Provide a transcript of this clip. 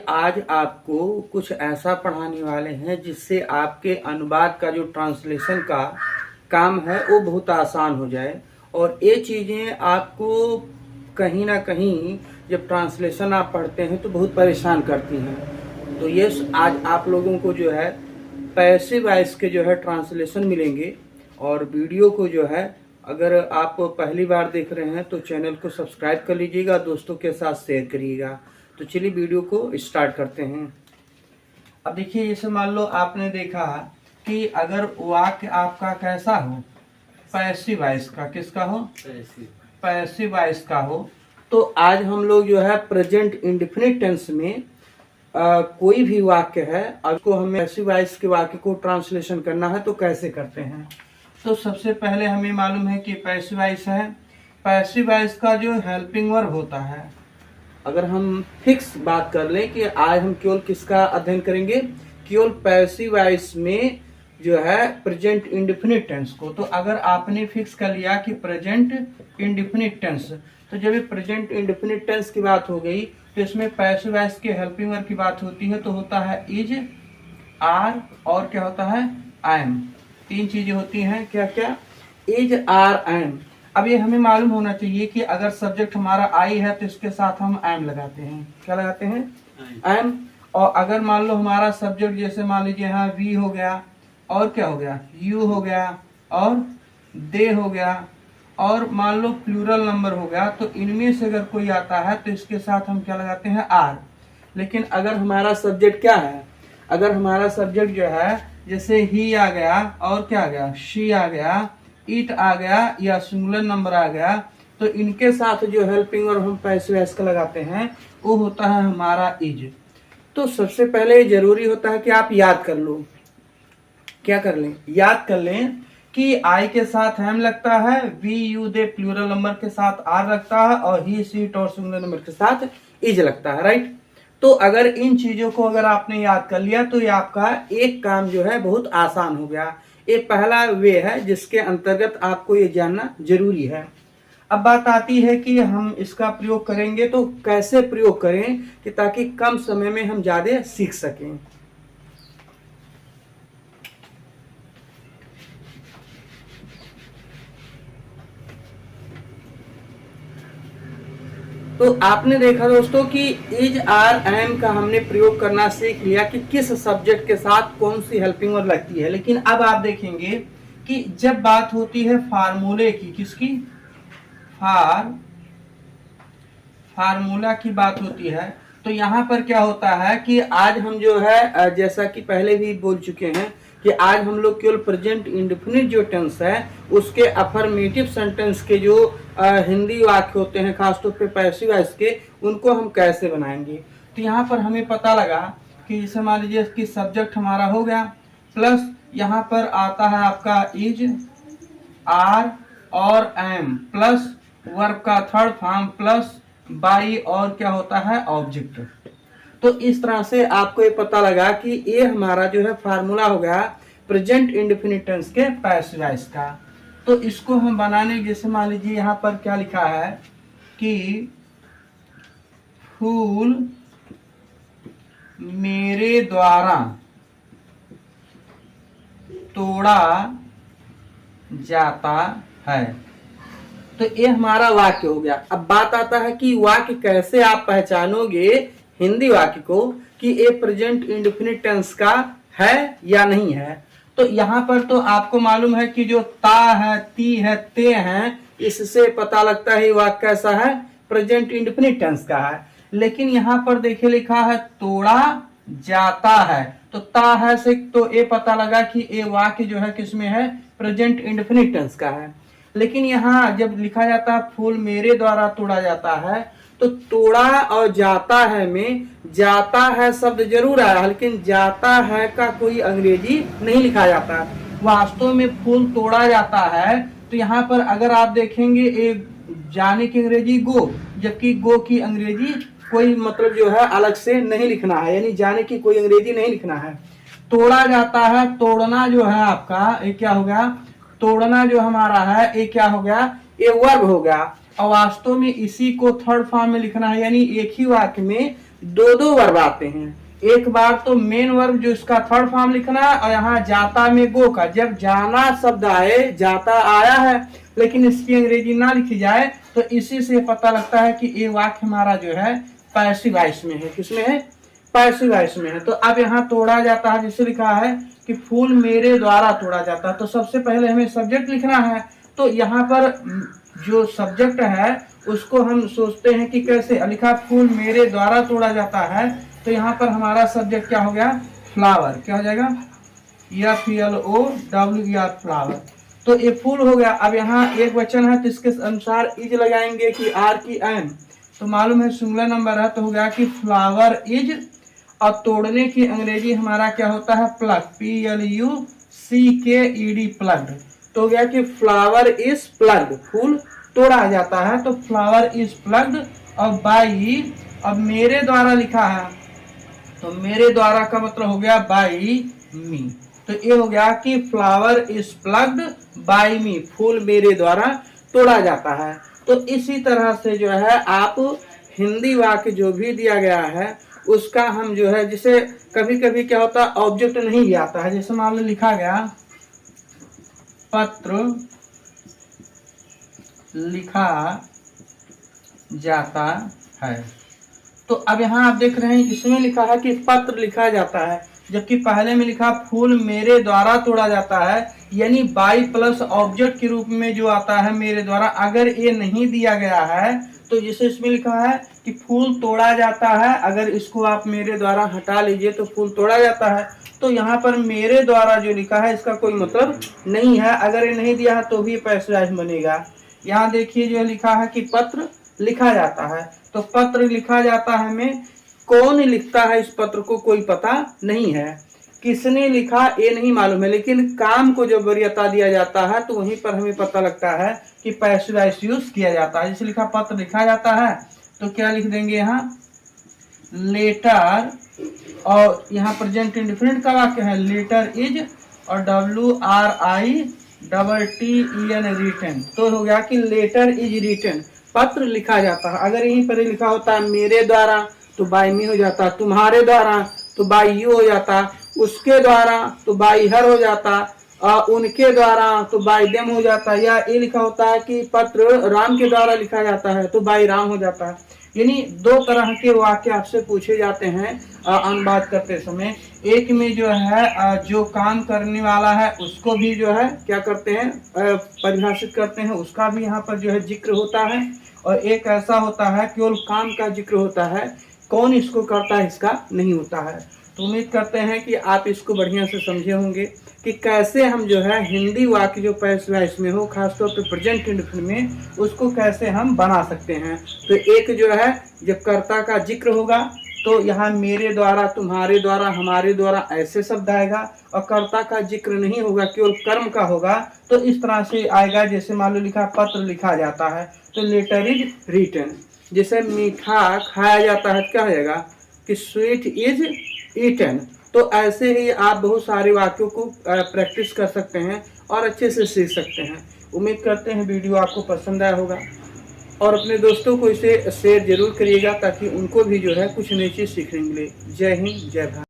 आज आपको कुछ ऐसा पढ़ाने वाले हैं जिससे आपके अनुवाद का जो ट्रांसलेशन का काम है वो बहुत आसान हो जाए। और ये चीज़ें आपको कहीं ना कहीं जब ट्रांसलेशन आप पढ़ते हैं तो बहुत परेशान करती हैं। तो ये आज आप लोगों को जो है पैसिव वॉइस के जो है ट्रांसलेशन मिलेंगे। और वीडियो को जो है अगर आप पहली बार देख रहे हैं तो चैनल को सब्सक्राइब कर लीजिएगा, दोस्तों के साथ शेयर करिएगा। तो चलिए वीडियो को स्टार्ट करते हैं। अब देखिए, जैसे मान लो आपने देखा कि अगर वाक्य आपका कैसा हो, पैसिव वॉइस का, किसका हो, पैसिव वॉइस का हो, तो आज हम लोग जो है प्रेजेंट इंडेफिनिट टेंस में कोई भी वाक्य है, आपको हमें पैसिव वॉइस के वाक्य को ट्रांसलेशन करना है तो कैसे करते हैं। तो सबसे पहले हमें मालूम है कि पैसिव वॉइस है। पैसिव वॉइस का जो हेल्पिंग वर्ब होता है, अगर हम फिक्स बात कर लें कि आज हम केवल किसका अध्ययन करेंगे, केवल पैसिव वॉइस में जो है प्रेजेंट इंडेफिनिट टेंस को। तो अगर आपने फिक्स कर लिया कि प्रेजेंट इंडेफिनिट टेंस, तो जब ये प्रेजेंट इंडेफिनिट टेंस की बात हो गई तो इसमें पैसिव वॉइस के हेल्पिंग वर्ब की बात होती है। तो होता है इज, आर और क्या होता है, एम। तीन चीजें होती हैं, क्या क्या, इज, आर, एम। अब ये हमें मालूम होना चाहिए कि अगर सब्जेक्ट हमारा आई है तो इसके साथ हम एम लगाते हैं। क्या लगाते हैं, एम। और अगर मान लो हमारा सब्जेक्ट जैसे मान लीजिए यहाँ वी हो गया और क्या हो गया, यू हो गया और दे हो गया और मान लो प्लूरल नंबर हो गया, तो इनमें से अगर कोई आता है तो इसके साथ हम क्या लगाते हैं, आर। लेकिन अगर हमारा सब्जेक्ट क्या है, अगर हमारा सब्जेक्ट जो है जैसे ही आ गया और क्या आ गया, शी आ गया, इट आ गया या सिंगुलर नंबर आ गया, तो इनके साथ जो हेल्पिंग और हम पैसिव वॉइस का लगाते हैं वो होता है हमारा इज। तो सबसे पहले जरूरी होता है कि आप याद कर लो, क्या कर लें, याद कर लें कि आई के साथ एम लगता है, we you they plural number के साथ आर लगता है और ही सी इट और सिंगुलर नंबर के साथ इज लगता है, राइट। तो अगर इन चीजों को अगर आपने याद कर लिया तो ये आपका एक काम जो है बहुत आसान हो गया। ये पहला वे है जिसके अंतर्गत आपको ये जानना जरूरी है। अब बात आती है कि हम इसका प्रयोग करेंगे तो कैसे प्रयोग करें कि ताकि कम समय में हम ज्यादा सीख सकें। तो आपने देखा दोस्तों कि इज, आर, एम का हमने प्रयोग करना सीख लिया कि किस सब्जेक्ट के साथ कौन सी हेल्पिंग वर्ब लगती है। लेकिन अब आप देखेंगे कि जब बात होती है फार्मूले की, किसकी, फार्मूला की बात होती है, तो यहाँ पर क्या होता है कि आज हम जो है जैसा कि पहले भी बोल चुके हैं कि आज हम लोग केवल प्रेजेंट इंडेफिनिट जो टेंस है उसके अफर्मेटिव सेंटेंस के जो हिंदी वाक्य होते हैं, खासतौर पे पैसिव वॉइस के, उनको हम कैसे बनाएंगे। तो यहाँ पर हमें पता लगा कि जैसे मान लीजिए कि सब्जेक्ट हमारा हो गया, प्लस यहाँ पर आता है आपका इज, आर और एम, प्लस वर्ब का थर्ड फॉर्म, प्लस बाई और क्या होता है, ऑब्जेक्ट। तो इस तरह से आपको ये पता लगा कि ये हमारा जो है फार्मूला हो गया प्रेजेंट इंडेफिनिट टेंस के पैसिव वॉइस का। तो इसको हम बनाने, जैसे मान लीजिए यहाँ पर क्या लिखा है कि फूल मेरे द्वारा तोड़ा जाता है, तो ये हमारा वाक्य हो गया। अब बात आता है कि वाक्य कैसे आप पहचानोगे हिंदी वाक्य को कि ये प्रेजेंट इंडेफिनिट टेंस का है या नहीं है। तो यहाँ पर तो आपको मालूम है कि जो ता है, ती है, ते हैं, इससे पता लगता है वाक्य कैसा है, प्रेजेंट इंडेफिनिट टेंस का है। लेकिन यहाँ पर देखिए लिखा है तोड़ा जाता है, तो ता है से तो ये पता लगा कि ये वाक्य जो है किसमें है, प्रेजेंट इंडेफिनिट टेंस का है। लेकिन यहाँ जब लिखा जाता है फूल मेरे द्वारा तोड़ा जाता है, तो तोड़ा और जाता है में जाता है शब्द जरूर आया, लेकिन जाता है का कोई अंग्रेजी नहीं लिखा जाता। वास्तव में फूल तोड़ा जाता है, तो यहाँ पर अगर आप देखेंगे एक जाने की अंग्रेजी गो, जबकि गो की अंग्रेजी कोई मतलब जो है अलग से नहीं लिखना है, यानी जाने की कोई अंग्रेजी नहीं लिखना है। तोड़ा जाता है, तोड़ना जो है आपका ये क्या हो गया, तोड़ना जो हमारा है ये क्या हो गया, ये वर्ब हो गया। और वास्तव में इसी को थर्ड फॉर्म में लिखना है, यानी एक ही वाक्य में दो दो वर्ब आते हैं। एक बार तो मेन वर्ब जो इसका थर्ड फॉर्म लिखना है, और यहाँ जाता में गो का जब जाना शब्द आए, जाता आया है लेकिन इसकी अंग्रेजी ना लिखी जाए, तो इसी से पता लगता है कि ये वाक्य हमारा जो है पैसिव वॉइस में है। किसमें है? पैसिव वॉइस में है। तो अब यहाँ तोड़ा जाता है, जिसे लिखा है कि फूल मेरे द्वारा तोड़ा जाता है। तो सबसे पहले हमें सब्जेक्ट लिखना है। तो यहाँ पर जो सब्जेक्ट है उसको हम सोचते हैं कि कैसे लिखा, फूल मेरे द्वारा तोड़ा जाता है। तो यहाँ पर हमारा सब्जेक्ट क्या हो गया? फ्लावर। क्या हो जाएगा? FLOWER, flower. तो ये फूल हो गया। अब यहाँ एक वचन है तो इसके अनुसार इज लगाएंगे कि आर की एम, तो मालूम है सिंगुलर नंबर है, तो हो गया कि फ्लावर इज। अब तोड़ने की अंग्रेजी हमारा क्या होता है? Plug, PLUCKED, plugged. तो हो गया कि फ्लावर इज प्लग्ड, फूल तोड़ा जाता है। तो फ्लावर इज प्लग्ड। और बाई, अब मेरे द्वारा लिखा है, तो मेरे द्वारा का मतलब हो गया बाई मी। तो ये हो गया कि फ्लावर इज प्लग्ड बाई मी, फूल मेरे द्वारा तोड़ा जाता है। तो इसी तरह से जो है आप हिंदी वाक्य जो भी दिया गया है उसका हम जो है, जिसे कभी कभी क्या होता है ऑब्जेक्ट नहीं भी आता है, जैसे मान लो लिखा गया पत्र लिखा जाता है। तो अब यहाँ आप देख रहे हैं इसमें लिखा है कि पत्र लिखा जाता है, जबकि पहले में लिखा फूल मेरे द्वारा तोड़ा जाता है, यानी बाई प्लस ऑब्जेक्ट के रूप में जो आता है मेरे द्वारा। अगर ये नहीं दिया गया है तो जैसे इसमें लिखा है कि फूल तोड़ा जाता है, अगर इसको आप मेरे द्वारा हटा लीजिए तो फूल तोड़ा जाता है। तो यहाँ पर मेरे द्वारा जो लिखा है इसका कोई मतलब नहीं है। अगर ये नहीं दिया है तो भी पैसिव बनेगा। यहाँ देखिए जो लिखा है कि पत्र लिखा जाता है, तो पत्र लिखा जाता है में कौन लिखता है इस पत्र को कोई पता नहीं है, किसने लिखा ये नहीं मालूम है, लेकिन काम को जब वरीयता दिया जाता है तो वहीं पर हमें पता लगता है कि पैसिव वॉइस यूज किया जाता है। जैसे लिखा पत्र लिखा जाता है, तो क्या लिख देंगे यहाँ लेटर, और यहाँ प्रेजेंट इंडेफिनिट का वाक्य है लेटर इज, और WRITTEN रिटन। तो हो गया कि लेटर इज रिटन, पत्र लिखा जाता है। अगर यहीं पर लिखा होता मेरे द्वारा तो बाय मी हो जाता, तुम्हारे द्वारा तो बाय यू हो जाता, उसके द्वारा तो बाय हर हो जाता, उनके द्वारा तो बाय देम हो जाता, या ये लिखा होता है कि पत्र राम के द्वारा लिखा जाता है तो बाय राम हो जाता है। यानी दो तरह के वाक्य आपसे पूछे जाते हैं अनुवाद करते समय। एक में जो है जो काम करने वाला है उसको भी जो है क्या करते हैं परिभाषित करते हैं, उसका भी यहाँ पर जो है जिक्र होता है। और एक ऐसा होता है केवल काम का जिक्र होता है, कौन इसको करता है इसका नहीं होता है। तो उम्मीद करते हैं कि आप इसको बढ़िया से समझे होंगे कि कैसे हम जो है हिंदी वाक्य जो पैसिव वॉइस में हो, खासतौर पे प्रेजेंट इंडेफिनिट में, उसको कैसे हम बना सकते हैं। तो एक जो है जब कर्ता का जिक्र होगा तो यहाँ मेरे द्वारा, तुम्हारे द्वारा, हमारे द्वारा ऐसे शब्द आएगा, और कर्ता का जिक्र नहीं होगा, केवल कर्म का होगा। तो इस तरह से आएगा, जैसे मान लो लिखा पत्र लिखा जाता है तो लेटर इज रिटन। जैसे मीठा खाया जाता है क्या हो जाएगा कि स्वीट इज ईटन। तो ऐसे ही आप बहुत सारे वाक्यों को प्रैक्टिस कर सकते हैं और अच्छे से सीख सकते हैं। उम्मीद करते हैं वीडियो आपको पसंद आया होगा, और अपने दोस्तों को इसे शेयर जरूर करिएगा ताकि उनको भी जो है कुछ नई चीज़ सीखने मिले। जय हिंद, जय भारत।